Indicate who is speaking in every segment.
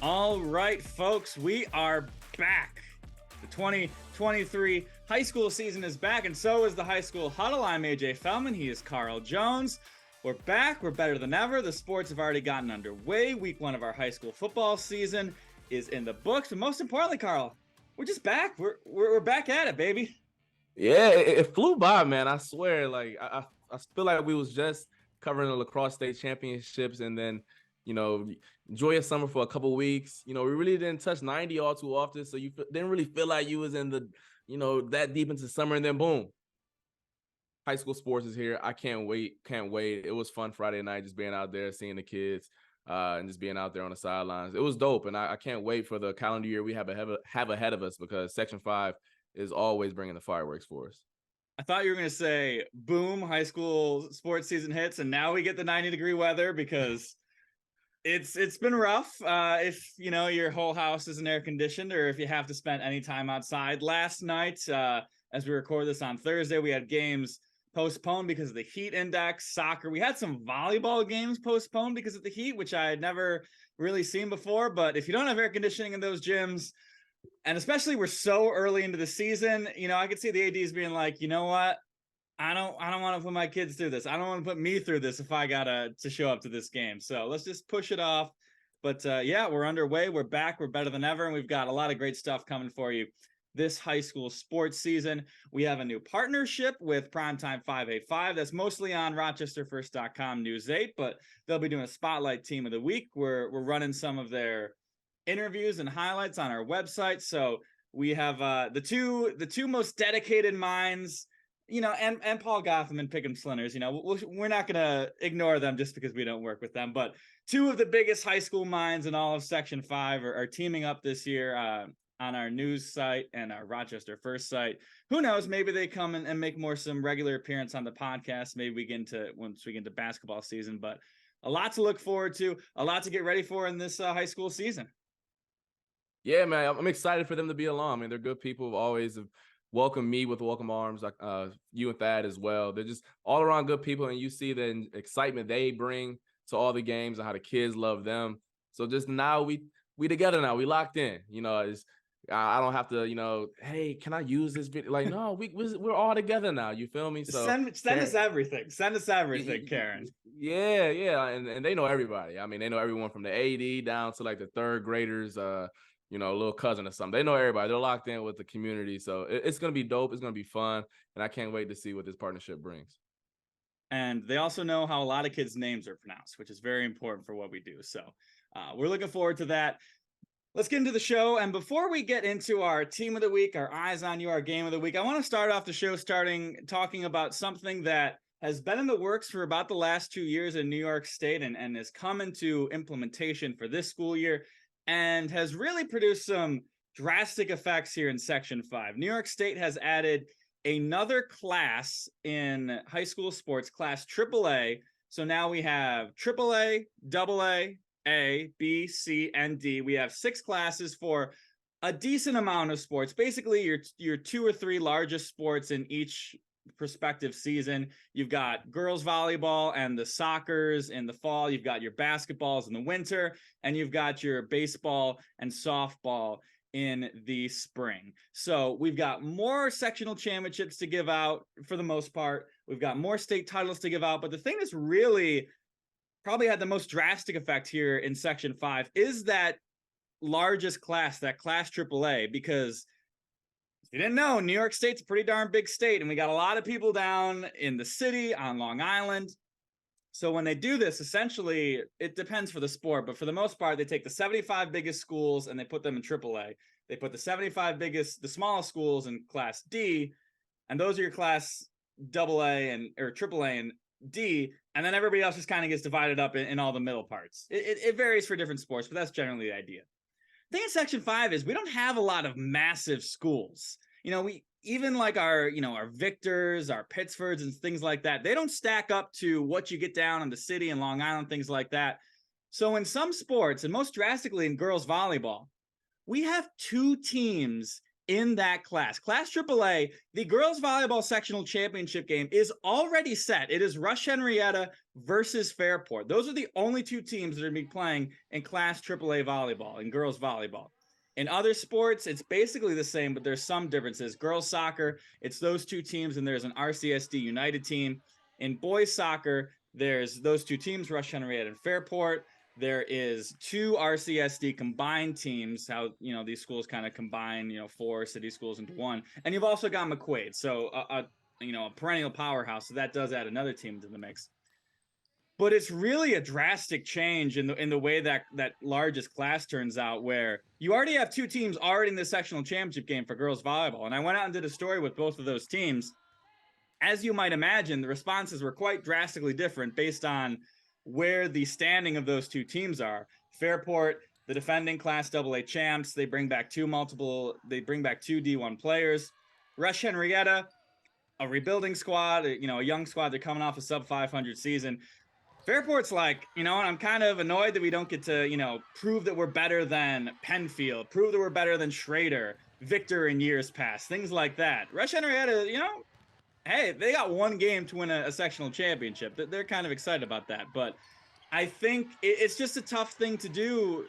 Speaker 1: All right, folks, we are back. The 2023 high school season is back, and so is the High School Huddle. I'm AJ Feldman. He is Carl Jones. We're back. We're better than ever. The sports have already gotten underway. Week one of our high school football season is in the books. But most importantly, Carl, we're just back. We're back at it, baby.
Speaker 2: Yeah, it flew by, man. I swear. Like I feel like we was just covering the lacrosse state championships, and then enjoy your summer for a couple weeks. We really didn't touch 90 all too often, so you didn't really feel like you was in the that deep into summer, and then boom, high school sports is here. I can't wait. It was fun Friday night, just being out there, seeing the kids, and just being out there on the sidelines. It was dope, and I can't wait for the calendar year we have ahead of us, because Section 5 is always bringing the fireworks for us.
Speaker 1: I thought you were going to say, boom, high school sports season hits, and now we get the 90-degree weather, because it's been rough. If your whole house isn't air conditioned, or if you have to spend any time outside. Last night, as we record this on Thursday, we had games postponed because of the heat index. Soccer, we had some volleyball games postponed because of the heat, which I had never really seen before. But if you don't have air conditioning in those gyms, and especially we're so early into the season, I could see the ADs being like, you know what? I don't want to put my kids through this. I don't want to put me through this if I gotta to show up to this game. So let's just push it off. But yeah, we're underway. We're back. We're better than ever. And we've got a lot of great stuff coming for you this high school sports season. We have a new partnership with Primetime 585. That's mostly on RochesterFirst.com News 8, but they'll be doing a Spotlight Team of the Week. We're running some of their interviews and highlights on our website. So we have the two most dedicated minds, and Paul Gotham and Pick'em Slinters. We're not going to ignore them just because we don't work with them. But two of the biggest high school minds in all of Section 5 are teaming up this year on our news site and our Rochester First site. Who knows? Maybe they come and make some regular appearance on the podcast. Maybe once we get into basketball season. But a lot to look forward to, a lot to get ready for in this high school season.
Speaker 2: Yeah, man, I'm excited for them to be along. I mean, they're good people who always have welcomed me with welcome arms, like you and Thad as well. They're just all around good people, and you see the excitement they bring to all the games and how the kids love them. So just now we together now. We locked in. I don't have to, hey, can I use this video? Like, no, we're all together now. You feel me? So
Speaker 1: send us everything. Send us everything, Karen.
Speaker 2: Yeah, and they know everybody. I mean, they know everyone from the AD down to like the third graders. A little cousin or something. They know everybody. They're locked in with the community. So it's going to be dope. It's going to be fun. And I can't wait to see what this partnership brings.
Speaker 1: And they also know how a lot of kids' names are pronounced, which is very important for what we do. So we're looking forward to that. Let's get into the show. And before we get into our team of the week, our eyes on you, our game of the week, I want to start off the show talking about something that has been in the works for about the last 2 years in New York State and has come into implementation for this school year, and has really produced some drastic effects here in Section 5. New York State has added another class in high school sports, class AAA. So now we have AAA, AA, A, B, C, and D. We have 6 classes for a decent amount of sports. Basically, your 2 or 3 largest sports in each prospective season. You've got girls volleyball and the soccers in the fall. You've got your basketballs in the winter, and you've got your baseball and softball in the spring. So we've got more sectional championships to give out for the most part. We've got more state titles to give out. But the thing that's really probably had the most drastic effect here in Section 5 is that largest class, that class AAA, because you didn't know, New York State's a pretty darn big state, and we got a lot of people down in the city on Long Island. So when they do this, essentially, it depends for the sport, but for the most part, they take the 75 biggest schools and they put them in AAA. They put the 75 biggest, the smallest schools in Class D, and those are your Class AA or AAA and D, and then everybody else just kind of gets divided up in all the middle parts. It varies for different sports, but that's generally the idea. The thing in Section 5 is we don't have a lot of massive schools. We even like our Victors, our Pittsfords, and things like that. They don't stack up to what you get down in the city and Long Island, things like that. So in some sports, and most drastically in girls volleyball, we have 2 teams in that class. Class AAA, the girls volleyball sectional championship game is already set. It is Rush Henrietta versus Fairport. Those are the only two teams that are going to be playing in Class AAA volleyball, in girls volleyball. In other sports, it's basically the same, but there's some differences. Girls soccer, it's those two teams, and there's an RCSD United team. In boys soccer, there's those two teams, Rush Henrietta and Fairport. There is two RCSD combined teams, how, these schools kind of combine, 4 city schools into one. And you've also got McQuaid, so a perennial powerhouse. So that does add another team to the mix. But it's really a drastic change in the way that largest class turns out, where you already have two teams already in the sectional championship game for girls volleyball. And I went out and did a story with both of those teams. As you might imagine, the responses were quite drastically different based on where the standing of those two teams are. Fairport, the defending Class AA champs, they bring back two D1 players. Rush Henrietta, a rebuilding squad, a young squad. They're coming off a sub 500 season. Fairport's like, I'm kind of annoyed that we don't get to, prove that we're better than Penfield, prove that we're better than Schrader, Victor in years past, things like that. Rush Henrietta, hey, they got one game to win a sectional championship. They're kind of excited about that. But I think it's just a tough thing to do.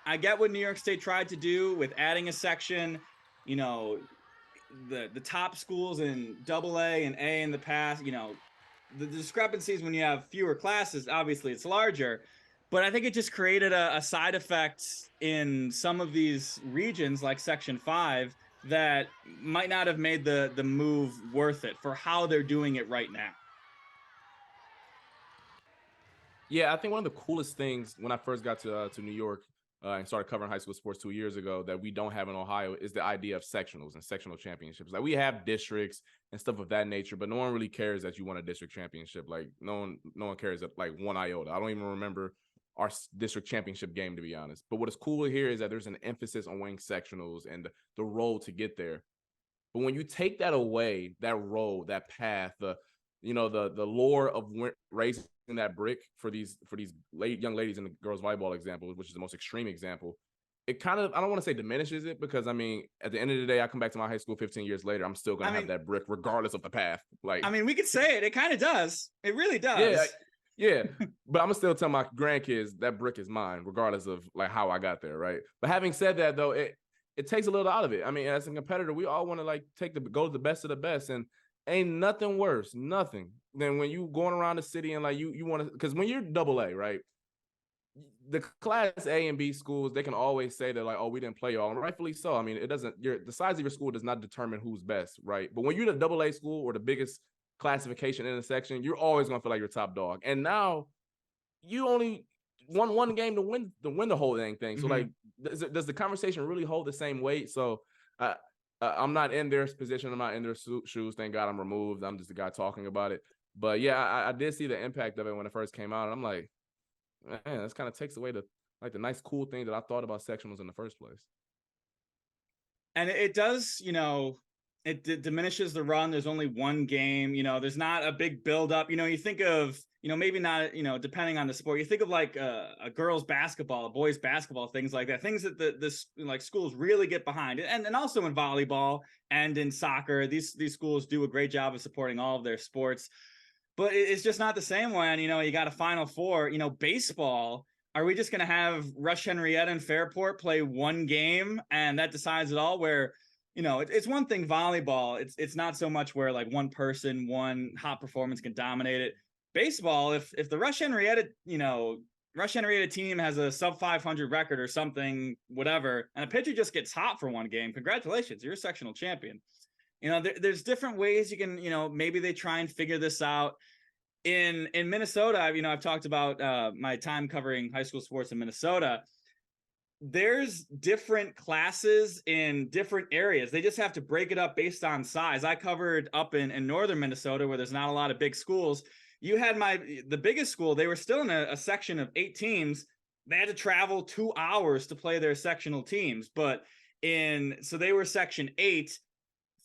Speaker 1: I get what New York State tried to do with adding a section, the top schools in AA and A in the past, the discrepancies when you have fewer classes, obviously it's larger, but I think it just created a side effect in some of these regions like Section 5 that might not have made the move worth it for how they're doing it right now.
Speaker 2: Yeah, I think one of the coolest things when I first got to New York and started covering high school sports 2 years ago that we don't have in Ohio is the idea of sectionals and sectional championships. Like, we have districts and stuff of that nature, but no one really cares that you won a district championship. Like, no one cares that, like, 1 iota. I don't even remember our district championship game, to be honest. But what is cool here is that there's an emphasis on winning sectionals and the road to get there. But when you take that away, that road, that path, the lure of raising that brick for these young ladies in the girls volleyball example, which is the most extreme example, it kind of, I don't want to say diminishes it, because I mean, at the end of the day, I come back to my high school 15 years later, I'm still going to have that brick regardless of the path. Like,
Speaker 1: we could say it kind of does. It really does.
Speaker 2: Yeah. But I'm gonna still tell my grandkids that brick is mine, regardless of like how I got there. Right. But having said that, though, it takes a little out of it. I mean, as a competitor, we all want to like go to the best of the best, and ain't nothing worse, than when you going around the city and like you want to, because when you're AA, right, the Class A and B schools, they can always say that like, oh, we didn't play y'all, and rightfully so. I mean, the size of your school does not determine who's best, right? But when you're the AA school or the biggest classification in a section, you're always gonna feel like you're top dog. And now you only won one game to win the whole dang thing. So like, does the conversation really hold the same weight? So I'm not in their position. I'm not in their shoes. Thank God I'm removed. I'm just the guy talking about it. But yeah, I did see the impact of it when it first came out. And I'm like, man, this kind of takes away the nice, cool thing that I thought about sectionals in the first place.
Speaker 1: And it does, it diminishes the run. There's only one game, there's not a big buildup. You think of, maybe not, depending on the sport, you think of like a girls basketball, a boys basketball, things like that, things that the like schools really get behind. And also in volleyball and in soccer, these schools do a great job of supporting all of their sports. But it's just not the same when, you got a Final Four. Baseball, are we just going to have Rush Henrietta and Fairport play one game and that decides it all? Where, it's one thing volleyball. It's not so much where like one person, one hot performance can dominate it. Baseball, if the Rush Henrietta team has a sub 500 record or something, whatever, and a pitcher just gets hot for one game, congratulations, you're a sectional champion. There's different ways you can, maybe they try and figure this out. In Minnesota, I've talked about my time covering high school sports in Minnesota. There's different classes in different areas. They just have to break it up based on size. I covered up in northern Minnesota where there's not a lot of big schools. You had the biggest school, they were still in a section of 8 teams. They had to travel 2 hours to play their sectional teams. So they were section 8.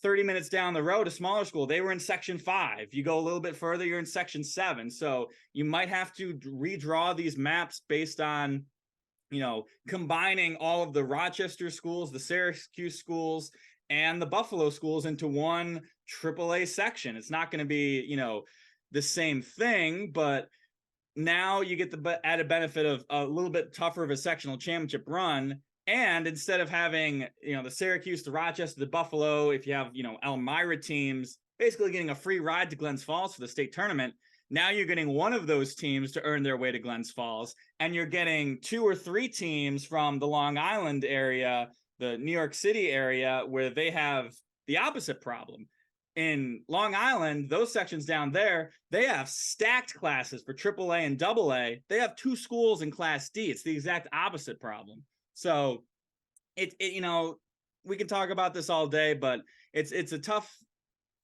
Speaker 1: 30 minutes down the road, a smaller school, they were in section 5. You go a little bit further, you're in section 7. So you might have to redraw these maps based on, combining all of the Rochester schools, the Syracuse schools, and the Buffalo schools into one AAA section. It's not going to be, the same thing, but now you get the added benefit of a little bit tougher of a sectional championship run. And instead of having, the Syracuse, the Rochester, the Buffalo, if you have, Elmira teams basically getting a free ride to Glens Falls for the state tournament, now you're getting one of those teams to earn their way to Glens Falls, and you're getting 2 or 3 teams from the Long Island area, the New York City area, where they have the opposite problem. In Long Island, those sections down there, they have stacked classes for AAA and AA. They have 2 schools in Class D. It's the exact opposite problem. So we can talk about this all day, but it's a tough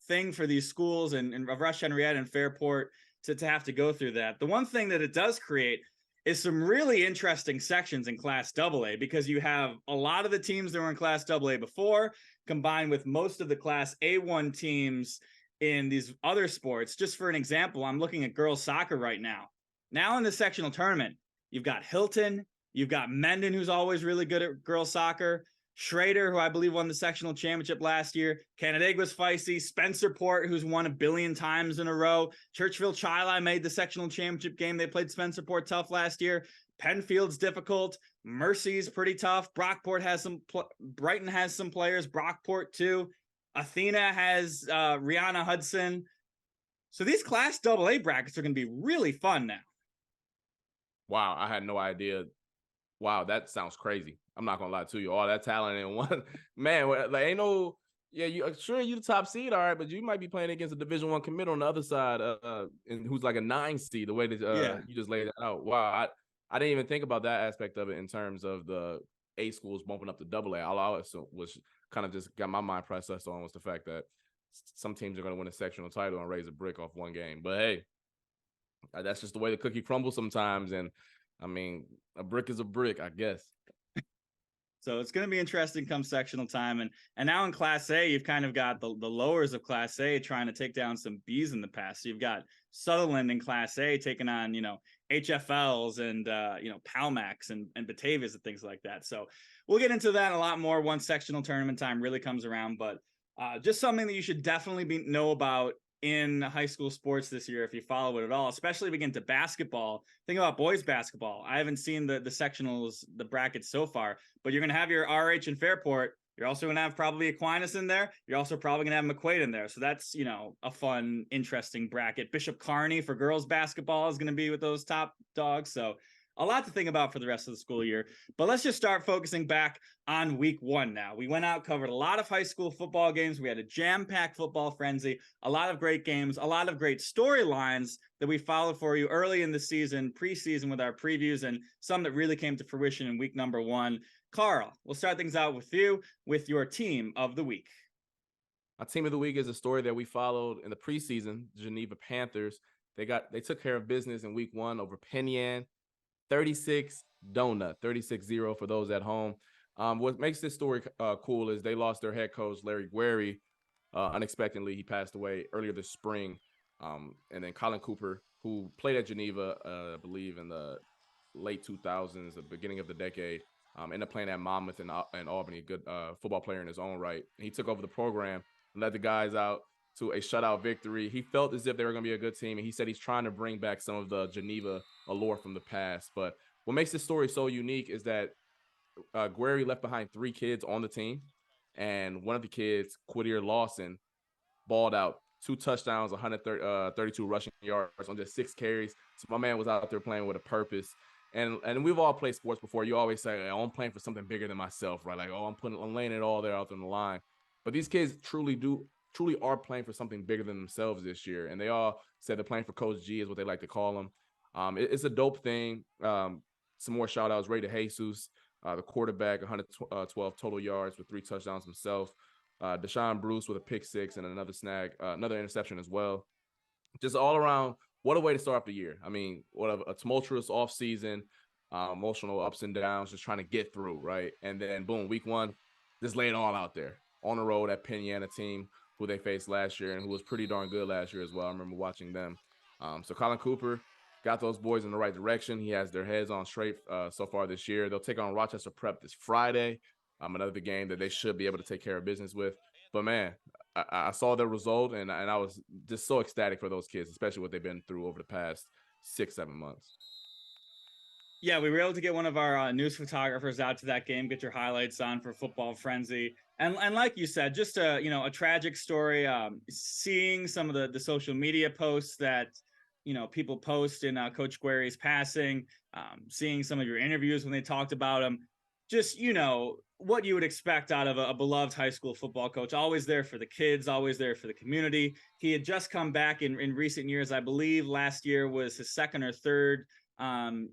Speaker 1: thing for these schools and Rush Henrietta and Fairport to have to go through that. The one thing that it does create is some really interesting sections in Class AA, because you have a lot of the teams that were in Class AA before combined with most of the Class A1 teams in these other sports. Just for an example, I'm looking at girls soccer right now. Now in the sectional tournament, you've got Hilton, you've got Mendon, who's always really good at girls soccer, Schrader, who I believe won the sectional championship last year, Canandaigua's feisty, Spencerport, who's won 1 billion times in a row, Churchville Chili made the sectional championship game. They played Spencerport tough last year. Penfield's difficult. Mercy's pretty tough. Brockport has Brighton has some players. Brockport too. Athena has Rihanna Hudson. So these Class AA brackets are going to be really fun now.
Speaker 2: Wow, I had no idea. Wow, that sounds crazy. I'm not gonna lie to you. All that talent in one man. Like, ain't no. Yeah, you sure you the top seed, all right, but you might be playing against a Division I commit on the other side, and who's like a 9 seed. The way that you just laid it out. Wow, I didn't even think about that aspect of it in terms of the A schools bumping up to AA. All I was kind of just got my mind processed on was the fact that some teams are going to win a sectional title and raise a brick off one game. But hey, that's just the way the cookie crumbles sometimes. And I mean, a brick is a brick, I guess.
Speaker 1: So it's going to be interesting come sectional time. And now in Class A, you've kind of got the lowers of Class A trying to take down some Bs in the past. So you've got Sutherland in Class A taking on, HFLs and, Palmax and Batavias and things like that. So we'll get into that a lot more once sectional tournament time really comes around. But just something that you should definitely know about in high school sports this year if you follow it at all, especially if we get into basketball. Think about boys basketball. I haven't seen the sectionals, the brackets so far, but you're going to have your RH and Fairport. You're also going to have probably Aquinas in there. You're also probably going to have McQuaid in there. So that's, a fun, interesting bracket. Bishop Kearney for girls basketball is going to be with those top dogs. So a lot to think about for the rest of the school year. But let's just start focusing back on week 1 now. We went out, covered a lot of high school football games. We had a jam-packed football frenzy, a lot of great games, a lot of great storylines that we followed for you early in the season, preseason with our previews, and some that really came to fruition in week number 1. Carl, we'll start things out with you with your team of the week.
Speaker 2: Our team of the week is a story that we followed in the preseason, Geneva Panthers. They took care of business in week 1 over Penn Yan. 36-0 for those at home. What makes this story cool is they lost their head coach, Larry Guerry, unexpectedly. He passed away earlier this spring. And then Colin Cooper, who played at Geneva, I believe in the late 2000s, the beginning of the decade, ended up playing at Monmouth and Albany, a good football player in his own right. And he took over the program and led the guys out to a shutout victory. He felt as if they were going to be a good team, and he said he's trying to bring back some of the Geneva allure from the past. But what makes this story so unique is that Guerry left behind 3 kids on the team, and one of the kids, Quadier Lawson, balled out 2 touchdowns, 132 rushing yards on just 6 carries. So my man was out there playing with a purpose. And we've all played sports before. You always say, oh, I'm playing for something bigger than myself, right? Like, oh, I'm laying it all there out on the line. But these kids truly are playing for something bigger than themselves this year. And they all said they're playing for Coach G, is what they like to call him. It's a dope thing. Some more shout outs. Ray DeJesus, the quarterback, 112 total yards with 3 touchdowns himself. Deshaun Bruce with a pick 6 and another interception as well. Just all around, what a way to start off the year. I mean, what a tumultuous offseason, emotional ups and downs, just trying to get through, right? And then boom, week 1, just lay it all out there on the road at Penn Yan, a team who they faced last year and who was pretty darn good last year as well. I remember watching them. So Colin Cooper got those boys in the right direction. He has their heads on straight so far this year. They'll take on Rochester Prep this Friday. Another game that they should be able to take care of business with. But man, I saw the result, and I was just so ecstatic for those kids, especially what they've been through over the past 6-7 months.
Speaker 1: Yeah, we were able to get one of our news photographers out to that game, get your highlights on for Football Frenzy, and like you said, just a tragic story. Seeing some of the social media posts that people post in Coach Guerry's passing, seeing some of your interviews when they talked about him, just what you would expect out of a beloved high school football coach. Always there for the kids, always there for the community. He had just come back in recent years. I believe last year was his second or third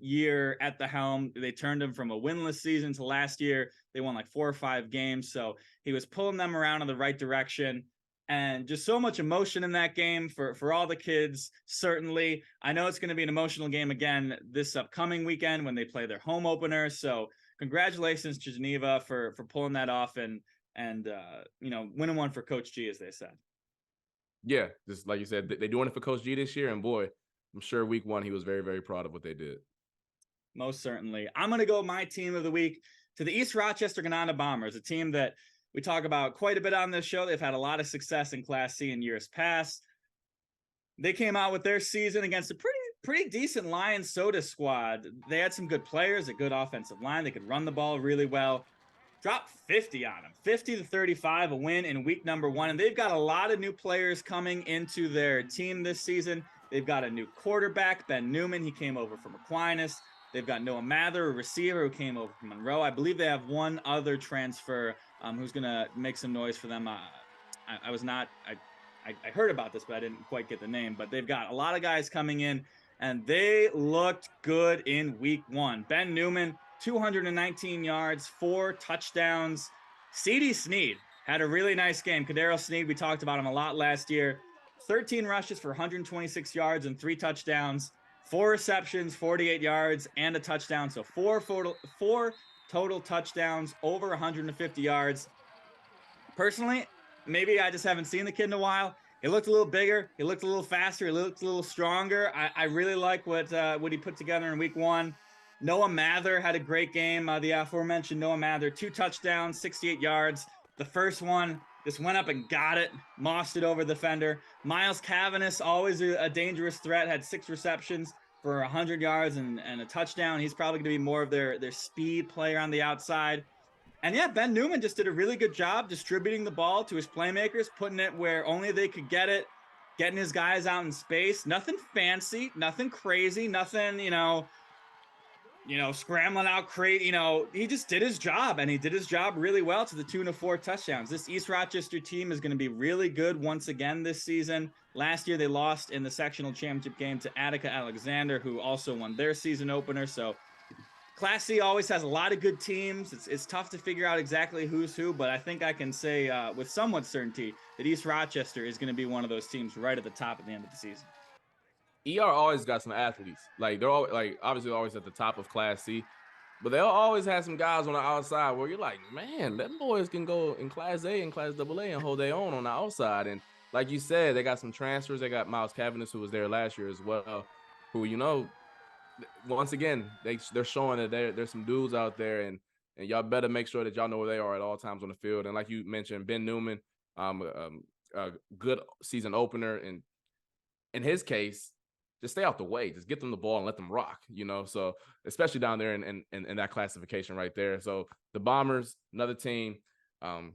Speaker 1: year at the helm. They turned him from a winless season to last year they won like 4 or 5 games, so he was pulling them around in the right direction, and just so much emotion in that game for all the kids. Certainly, I know it's going to be an emotional game again this upcoming weekend when they play their home opener, so congratulations to Geneva for pulling that off and winning one for Coach G, as they said.
Speaker 2: Yeah, just like you said, they're doing it for Coach G this year, and boy, I'm sure week 1 he was very, very proud of what they did.
Speaker 1: Most certainly. I'm going to go my team of the week to the East Rochester Gananda Bombers, a team that we talk about quite a bit on this show. They've had a lot of success in Class C in years past. They came out with their season against a pretty decent Lions Soda squad. They had some good players, a good offensive line. They could run the ball really well. Dropped 50 on them, 50-35, a win in week number 1. And they've got a lot of new players coming into their team this season. They've got a new quarterback, Ben Newman. He came over from Aquinas. They've got Noah Mather, a receiver who came over from Monroe. I believe they have one other transfer who's going to make some noise for them. I heard about this, but I didn't quite get the name. But they've got a lot of guys coming in, and they looked good in week 1. Ben Newman, 219 yards, 4 touchdowns. C.D. Sneed had a really nice game. Kadero Sneed, we talked about him a lot last year. 13 rushes for 126 yards and 3 touchdowns. 4 receptions, 48 yards, and a touchdown. So 4 total touchdowns, over 150 yards. Personally, maybe I just haven't seen the kid in a while. He looked a little bigger. He looked a little faster. He looked a little stronger. I really like what he put together in week 1. Noah Mather had a great game. The aforementioned Noah Mather, 2 touchdowns, 68 yards. The first one just went up and got it, mossed it over the defender. Miles Cavanis, always a dangerous threat, had 6 receptions for 100 yards and a touchdown. He's probably going to be more of their speed player on the outside. And yeah, Ben Newman just did a really good job distributing the ball to his playmakers, putting it where only they could get it, getting his guys out in space. Nothing fancy, nothing crazy, nothing, scrambling out crazy. He just did his job, and he did his job really well to the tune of 4 touchdowns. This East Rochester team is going to be really good once again this season. Last year, they lost in the sectional championship game to Attica Alexander, who also won their season opener. So Class C always has a lot of good teams. It's tough to figure out exactly who's who, but I think I can say with somewhat certainty that East Rochester is going to be one of those teams right at the top at the end of the season.
Speaker 2: ER always got some athletes. Like, they're all, like, obviously always at the top of Class C, but they'll always have some guys on the outside where you're like, man, them boys can go in Class A and Class AA and hold their own on the outside. And like you said, they got some transfers. They got Miles Cavanis, who was there last year as well, who, once again, they're showing that there's some dudes out there, and y'all better make sure that y'all know where they are at all times on the field. And like you mentioned, Ben Newman, a good season opener, and in his case, just stay out the way, just get them the ball and let them rock, so especially down there in that classification right there. So the Bombers, another team,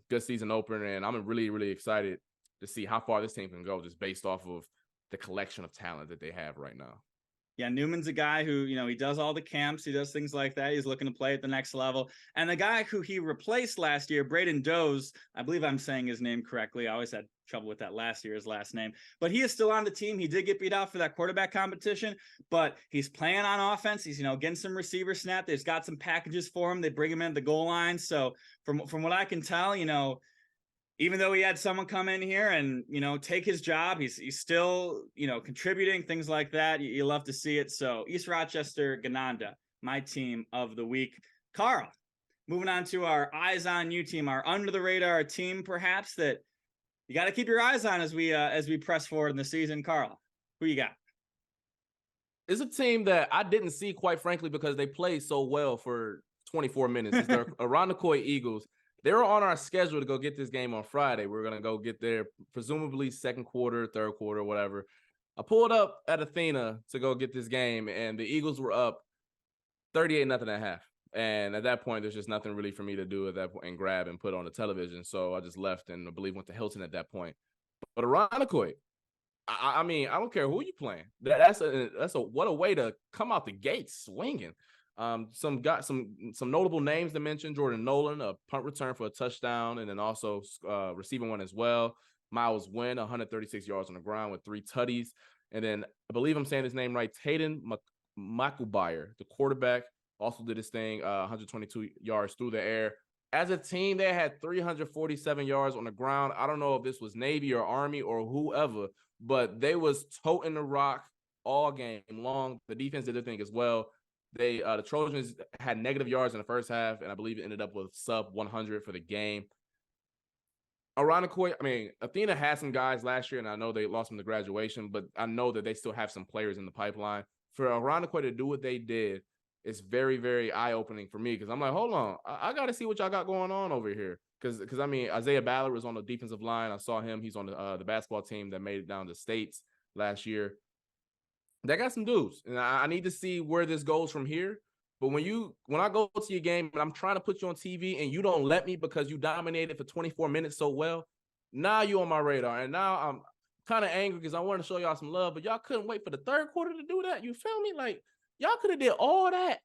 Speaker 2: good season opener, and I'm really, really excited to see how far this team can go just based off of the collection of talent that they have right now.
Speaker 1: Yeah, Newman's a guy who, he does all the camps. He does things like that. He's looking to play at the next level. And the guy who he replaced last year, Braden Doze, I believe I'm saying his name correctly. I always had trouble with that last year, his last name. But he is still on the team. He did get beat out for that quarterback competition, but he's playing on offense. He's, getting some receiver snap. They've got some packages for him. They bring him in at the goal line. So from what I can tell, even though he had someone come in here and, take his job, he's still, contributing, things like that. You love to see it. So East Rochester, Gananda, my team of the week. Carl, moving on to our Eyes on You team, our under the radar team, perhaps, that you got to keep your eyes on as we press forward in the season. Carl, who you got?
Speaker 2: It's a team that I didn't see, quite frankly, because they played so well for 24 minutes. It's the Irondequoit Eagles. they were on our schedule to go get this game on Friday. We were going to go get there, presumably second quarter, third quarter, whatever. I pulled up at Athena to go get this game, and the Eagles were up 38-0 at half. And at that point, there's just nothing really for me to do at that point and grab and put on the television. So I just left and I believe went to Hilton at that point. But Irondequoit, I mean, I don't care who you playing. That's a what a way to come out the gates swinging. Some notable names to mention: Jordan Nolan, a punt return for a touchdown, and then also receiving one as well. Miles Wynn, 136 yards on the ground with 3 tutties, and then I believe I'm saying his name right, Taden Makubayer, the quarterback, also did his thing, 122 yards through the air. As a team, they had 347 yards on the ground. I don't know if this was Navy or Army or whoever, but they was toting the rock all game long. The defense did their thing as well. The Trojans had negative yards in the first half, and I believe it ended up with sub 100 for the game. Irondequoit, I mean, Athena had some guys last year, and I know they lost them to graduation, but I know that they still have some players in the pipeline. For Irondequoit to do what they did, it's very, very eye-opening for me because I'm like, hold on, I got to see what y'all got going on over here. Because I mean, Isaiah Ballard was on the defensive line. I saw him. He's on the basketball team that made it down to states last year. They got some dudes, and I need to see where this goes from here. But when I go to your game and I'm trying to put you on TV and you don't let me because you dominated for 24 minutes so well, now you on my radar. And now I'm kind of angry because I want to show y'all some love, but y'all couldn't wait for the third quarter to do that. You feel me? Like, y'all could have did all that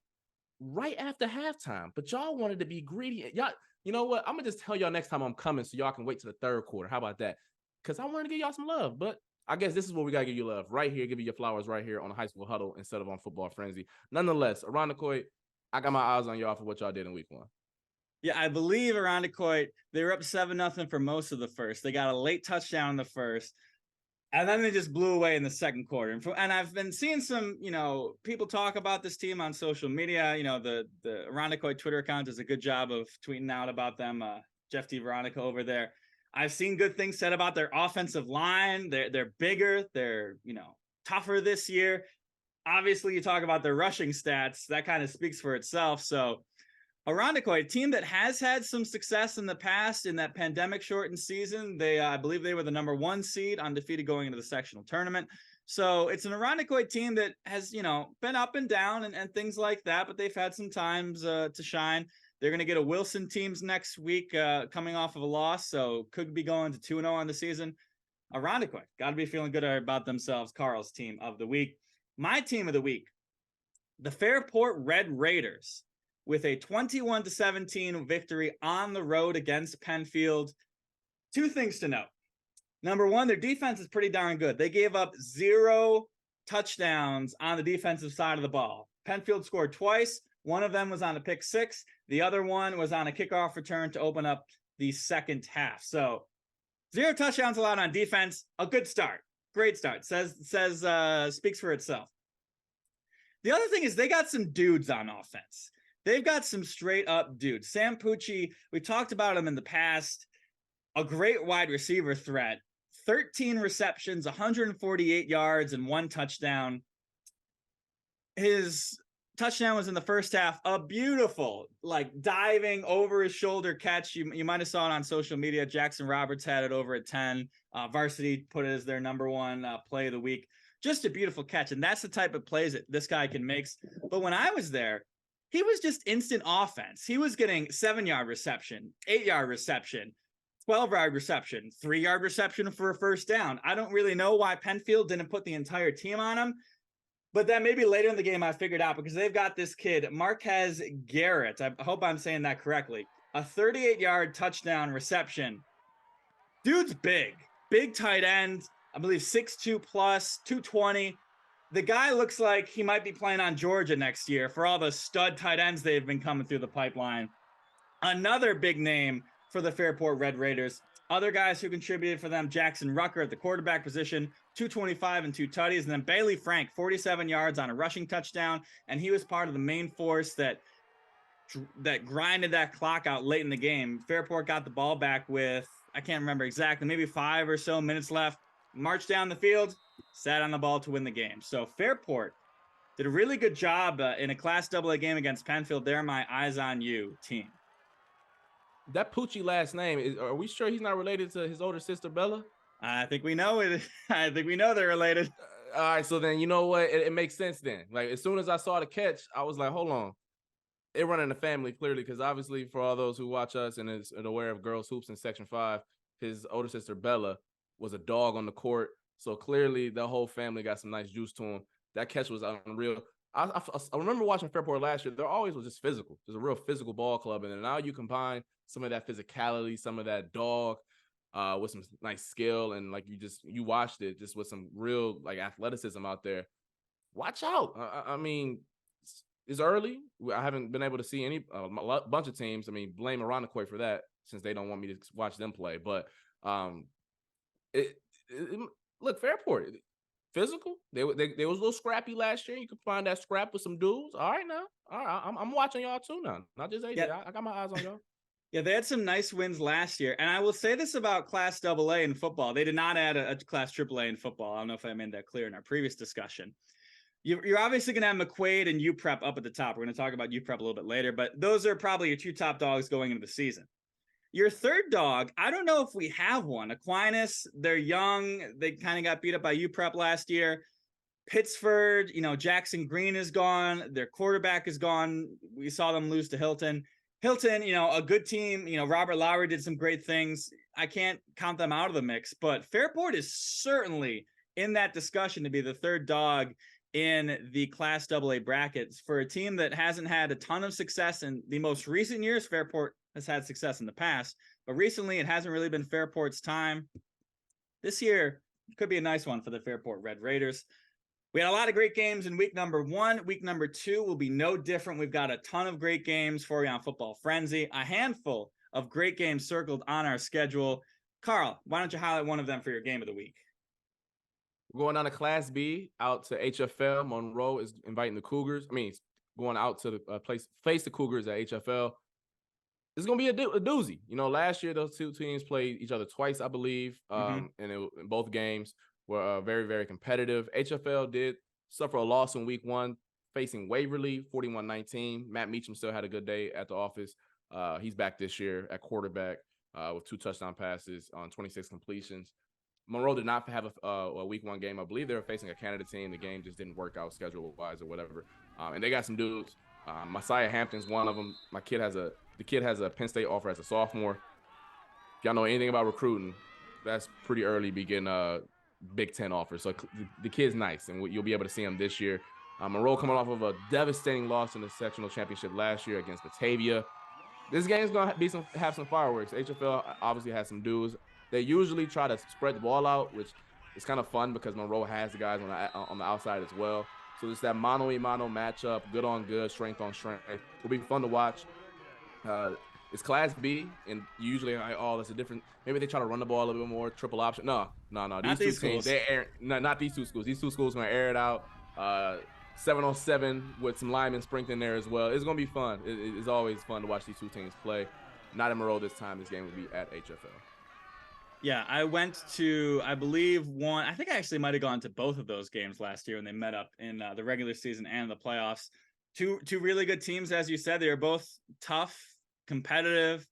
Speaker 2: right after halftime, but y'all wanted to be greedy. Y'all, you know what? I'm going to just tell y'all next time I'm coming so y'all can wait to the third quarter. How about that? Because I wanted to give y'all some love, but I guess this is where we got to give you love. Right here, give you your flowers right here on the High School Huddle instead of on Football Frenzy. Nonetheless, Irondequoit, I got my eyes on y'all for what y'all did in week 1.
Speaker 1: Yeah, I believe Irondequoit, they were up 7-0 for most of the first. They got a late touchdown in the first, and then they just blew away in the second quarter. And I've been seeing some, people talk about this team on social media. The Irondequoit Twitter account does a good job of tweeting out about them. Jeff D. Veronica over there. I've seen good things said about their offensive line. They're bigger. They're, tougher this year. Obviously, you talk about their rushing stats. That kind of speaks for itself. So Irondequoit, a team that has had some success in the past in that pandemic-shortened season. I believe they were the number 1 seed, undefeated going into the sectional tournament. So it's an Irondequoit team that has, been up and down and things like that, but they've had some times to shine. They're going to get a Wilson teams next week coming off of a loss, so could be going to 2-0 on the season. Irondequoit, got to be feeling good about themselves. Carl's team of the week. My team of the week, the Fairport Red Raiders, with a 21-17 victory on the road against Penfield. 2 things to note. Number 1, their defense is pretty darn good. They gave up 0 touchdowns on the defensive side of the ball. Penfield scored twice. One of them was on a pick 6. The other one was on a kickoff return to open up the second half. So 0 touchdowns allowed on defense. A good start. Great start. Speaks for itself. The other thing is they got some dudes on offense. They've got some straight up dudes. Sam Pucci, we talked about him in the past. A great wide receiver threat. 13 receptions, 148 yards, and 1 touchdown. His touchdown was in the first half. A beautiful, diving over his shoulder catch. You might have saw it on social media. Jackson Roberts had it over at 10. Varsity put it as their number 1 play of the week. Just a beautiful catch. And that's the type of plays that this guy can make. But when I was there, he was just instant offense. He was getting 7-yard reception, 8-yard reception, 12-yard reception, 3-yard reception for a first down. I don't really know why Penfield didn't put the entire team on him. But then maybe later in the game I figured out because they've got this kid, Marquez Garrett. I hope I'm saying that correctly. A 38-yard touchdown reception. Dude's big tight end. I believe 6'2 plus, 220. The guy looks like he might be playing on Georgia next year for all the stud tight ends they've been coming through the pipeline. Another big name for the Fairport Red Raiders. Other guys who contributed for them, Jackson Rucker at the quarterback position, 225 and 2 tutties. And then Bailey Frank, 47 yards on a rushing touchdown. And he was part of the main force that grinded that clock out late in the game. Fairport got the ball back with, I can't remember exactly, maybe 5 or so minutes left. Marched down the field, sat on the ball to win the game. So Fairport did a really good job in a Class AA game against Penfield. They're my eyes on you team.
Speaker 2: That Poochie last name, are we sure he's not related to his older sister Bella?
Speaker 1: I think we know it. I think we know they're related.
Speaker 2: All right, so then you know what? It makes sense then. Like as soon as I saw the catch, I was like, hold on. It run in the family clearly, because obviously for all those who watch us and is aware of girls hoops in Section 5, his older sister Bella was a dog on the court. So clearly the whole family got some nice juice to him. That catch was unreal. I remember watching Fairport last year. There always was just physical. There's a real physical ball club. And then now you combine some of that physicality, some of that dog with some nice skill. And like you watched it just with some real like athleticism out there. Watch out. I mean, it's early. I haven't been able to see any bunch of teams. I mean, blame Irondequoit for that since they don't want me to watch them play. But look, Fairport, physical. They was a little scrappy last year. You could find that scrap with some dudes. All right, now. All right, I'm watching y'all too now. Not just AJ.
Speaker 1: Yeah.
Speaker 2: I got my eyes on y'all.
Speaker 1: Yeah, they had some nice wins last year. And I will say this about Class AA in football. They did not add a Class AAA in football. I don't know if I made that clear in our previous discussion. You're obviously going to have McQuaid and UPrep up at the top. We're going to talk about UPrep a little bit later, but those are probably your two top dogs going into the season. Your third dog, I don't know if we have one. Aquinas, they're young. They kind of got beat up by UPrep last year. Pittsford, Jackson Green is gone. Their quarterback is gone. We saw them lose to Hilton. Hilton, a good team. Robert Lowry did some great things. I can't count them out of the mix, but Fairport is certainly in that discussion to be the third dog in the Class AA brackets for a team that hasn't had a ton of success in the most recent years. Fairport has had success in the past, but recently it hasn't really been Fairport's time. This year could be a nice one for the Fairport Red Raiders. We had a lot of great games in week number 1. Week number 2 will be no different. We've got a ton of great games for you on Football Frenzy, a handful of great games circled on our schedule. Carl, why don't you highlight one of them for your game of the week?
Speaker 2: We're going on to Class B, out to HFL. Monroe is inviting the Cougars. Going out to the face the Cougars at HFL. It's going to be a doozy. Last year, those two teams played each other twice, I believe. And in both games were very, very competitive. HFL did suffer a loss in week 1, facing Waverly, 41-19. Matt Meacham still had a good day at the office. He's back this year at quarterback with 2 touchdown passes on 26 completions. Monroe did not have a week 1 game. I believe they were facing a Canada team. The game just didn't work out schedule-wise or whatever. And they got some dudes. Messiah Hampton's one of them. The kid has a Penn State offer as a sophomore. If y'all know anything about recruiting, that's pretty early to be getting Big Ten offers. So the kid's nice, and you'll be able to see him this year. Monroe coming off of a devastating loss in the sectional championship last year against Batavia. This game's gonna have some fireworks. HFL obviously has some dudes. They usually try to spread the ball out, which is kind of fun because Monroe has the guys on the outside as well. So it's that mano-a-mano matchup, good on good, strength on strength. It'll be fun to watch. It's Class B, and usually, that's a different. Maybe they try to run the ball a little bit more, triple option. No. These two teams, not these two schools. These two schools gonna air it out. 7-on-7 with some linemen sprinkled in there as well. It's gonna be fun. It's always fun to watch these two teams play. Not in Monroe this time. This game will be at HFL.
Speaker 1: Yeah, I went to, I believe, one. I think I actually might have gone to both of those games last year when they met up in the regular season and the playoffs. Two really good teams, as you said. They were both tough, competitive,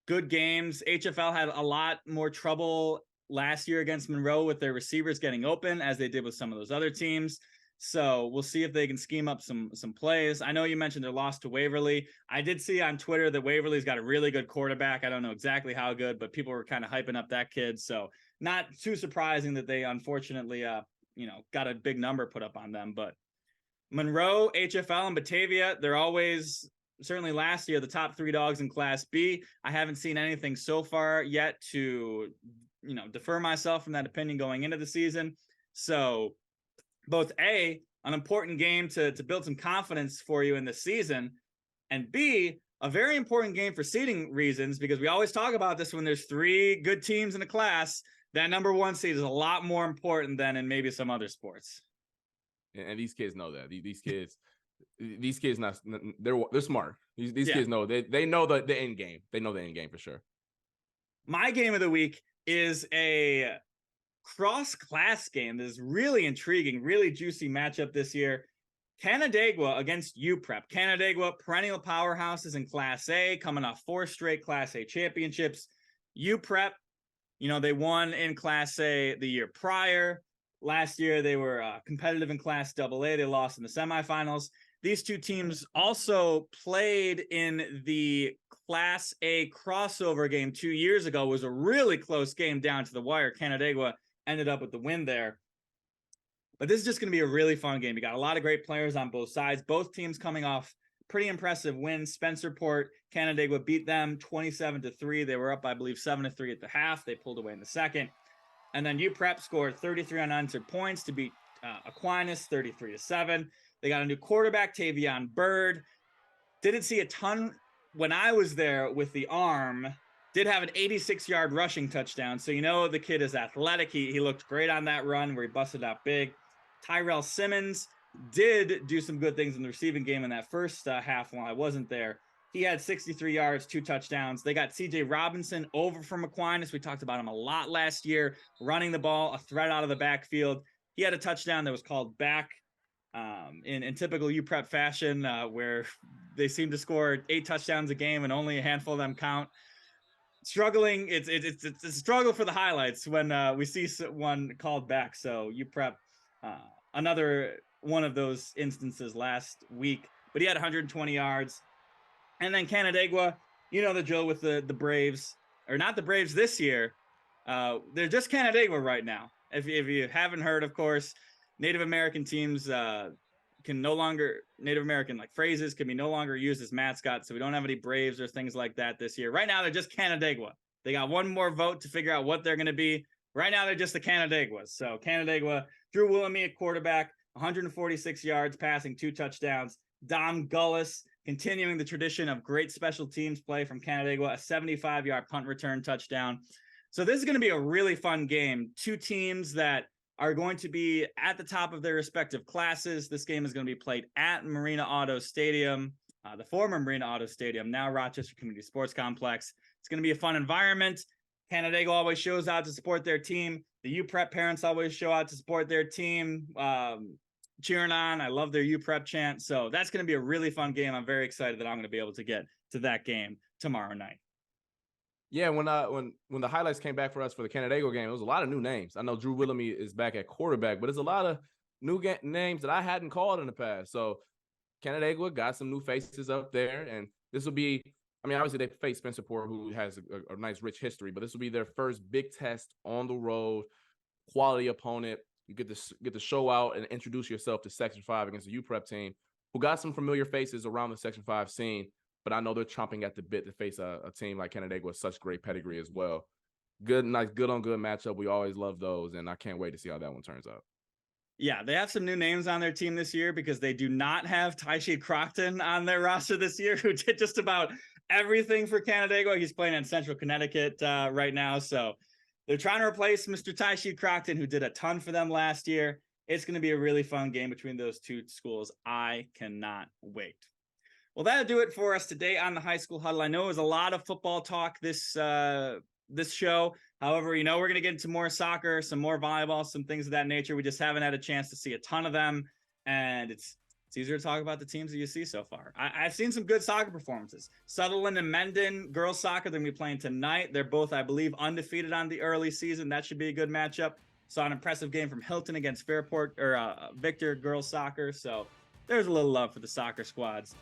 Speaker 1: good games. HFL had a lot more trouble last year against Monroe with their receivers getting open, as they did with some of those other teams. So we'll see if they can scheme up some plays. I know you mentioned their loss to Waverly. I did see on Twitter that Waverly's got a really good quarterback. I don't know exactly how good, but people were kind of hyping up that kid. So not too surprising that they unfortunately, got a big number put up on them. But Monroe, HFL, and Batavia, they're always, certainly last year, the top 3 dogs in Class B. I haven't seen anything so far yet to, defer myself from that opinion going into the season. So both A, an important game to build some confidence for you in the season, and B, a very important game for seeding reasons, because we always talk about this when there's 3 good teams in a class. That number 1 seed is a lot more important than in maybe some other sports.
Speaker 2: And these kids know that. These kids, they're smart. These kids know they know the end game. They know the end game for sure.
Speaker 1: My game of the week is a cross-class game that is really intriguing, really juicy matchup this year. Canandaigua against UPrep. Canandaigua, perennial powerhouses in Class A, coming off 4 straight Class A championships. UPrep, they won in Class A the year prior. Last year, they were competitive in Class AA. They lost in the semifinals. These two teams also played in the Class A crossover game 2 years ago. It was a really close game down to the wire. Canandaigua ended up with the win there. But this is just going to be a really fun game. You got a lot of great players on both sides. Both teams coming off pretty impressive wins. Spencerport, Canandaigua beat them 27-3. They were up, I believe, 7-3 at the half. They pulled away in the second. And then UPrep scored 33 unanswered points to beat Aquinas 33-7. They got a new quarterback, Tavion Bird. Didn't see a ton when I was there with the arm. Did have an 86-yard rushing touchdown. So the kid is athletic. He looked great on that run where he busted out big. Tyrell Simmons did do some good things in the receiving game in that first half while I wasn't there. He had 63 yards, 2 touchdowns. They got CJ Robinson over from Aquinas. We talked about him a lot last year, running the ball, a threat out of the backfield. He had a touchdown that was called back in typical UPrep fashion, where they seem to score 8 touchdowns a game and only a handful of them count. Struggling, it's a struggle for the highlights when we see one called back. So UPrep, another one of those instances last week, but he had 120 yards. And then Canandaigua, the drill with the Braves, or not the Braves this year. They're just Canandaigua right now. If you haven't heard, of course, Native American teams Native American phrases can be no longer used as mascots. So we don't have any Braves or things like that this year. Right now, they're just Canandaigua. They got one more vote to figure out what they're going to be. Right now, they're just the Canandaiguas. So Canandaigua, Drew Willoughby at quarterback, 146 yards passing, 2 touchdowns. Dom Gullis, continuing the tradition of great special teams play from Canandaigua, a 75-yard punt return touchdown. So this is going to be a really fun game. 2 teams that are going to be at the top of their respective classes. This game is going to be played at Marina Auto Stadium, the former Marina Auto Stadium, now Rochester Community Sports Complex. It's going to be a fun environment. Canandaigua always shows out to support their team. The UPrep parents always show out to support their team, cheering on. I love their UPrep chant. So that's going to be a really fun game. I'm very excited that I'm going to be able to get to that game tomorrow night.
Speaker 2: Yeah, when the highlights came back for us for the Canandaigua game, it was a lot of new names. I know Drew Willoughby is back at quarterback, but there's a lot of new names that I hadn't called in the past. So Canandaigua got some new faces up there, and this will be, obviously they face Spencerport, who has a nice, rich history, but this will be their first big test on the road, quality opponent. You get to show out and introduce yourself to Section 5 against the UPrep team, who got some familiar faces around the Section 5 scene. But I know they're chomping at the bit to face a team like Canandaigua with such great pedigree as well. Nice, good on good matchup. We always love those, and I can't wait to see how that one turns out.
Speaker 1: Yeah, they have some new names on their team this year because they do not have Tysheed Crockton on their roster this year, who did just about everything for Canandaigua. He's playing in Central Connecticut right now. So they're trying to replace Mr. Tysheed Crockton, who did a ton for them last year. It's going to be a really fun game between those 2 schools. I cannot wait. Well, that'll do it for us today on the High School Huddle. I know it was a lot of football talk this show. However, we're going to get into more soccer, some more volleyball, some things of that nature. We just haven't had a chance to see a ton of them, and it's easier to talk about the teams that you see so far. I've seen some good soccer performances. Sutherland and Mendon girls soccer, they're going to be playing tonight. They're both, I believe, undefeated on the early season. That should be a good matchup. Saw an impressive game from Hilton against Fairport or Victor girls soccer. So there's a little love for the soccer squads.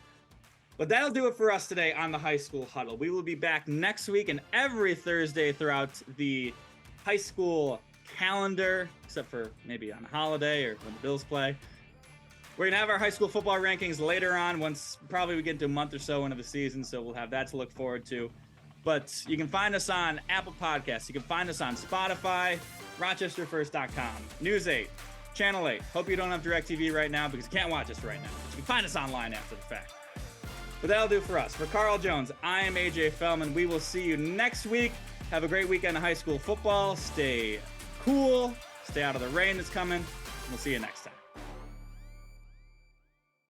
Speaker 1: But that'll do it for us today on the High School Huddle. We will be back next week and every Thursday throughout the high school calendar, except for maybe on a holiday or when the Bills play. We're going to have our high school football rankings later on, once probably we get into a month or so into the season, so we'll have that to look forward to. But you can find us on Apple Podcasts. You can find us on Spotify, RochesterFirst.com, News 8, Channel 8. Hope you don't have DirecTV right now because you can't watch us right now. But you can find us online after the fact. But that'll do for us. For Carl Jones, I am AJ Fellman. We will see you next week. Have a great weekend of high school football. Stay cool. Stay out of the rain that's coming. We'll see you next time.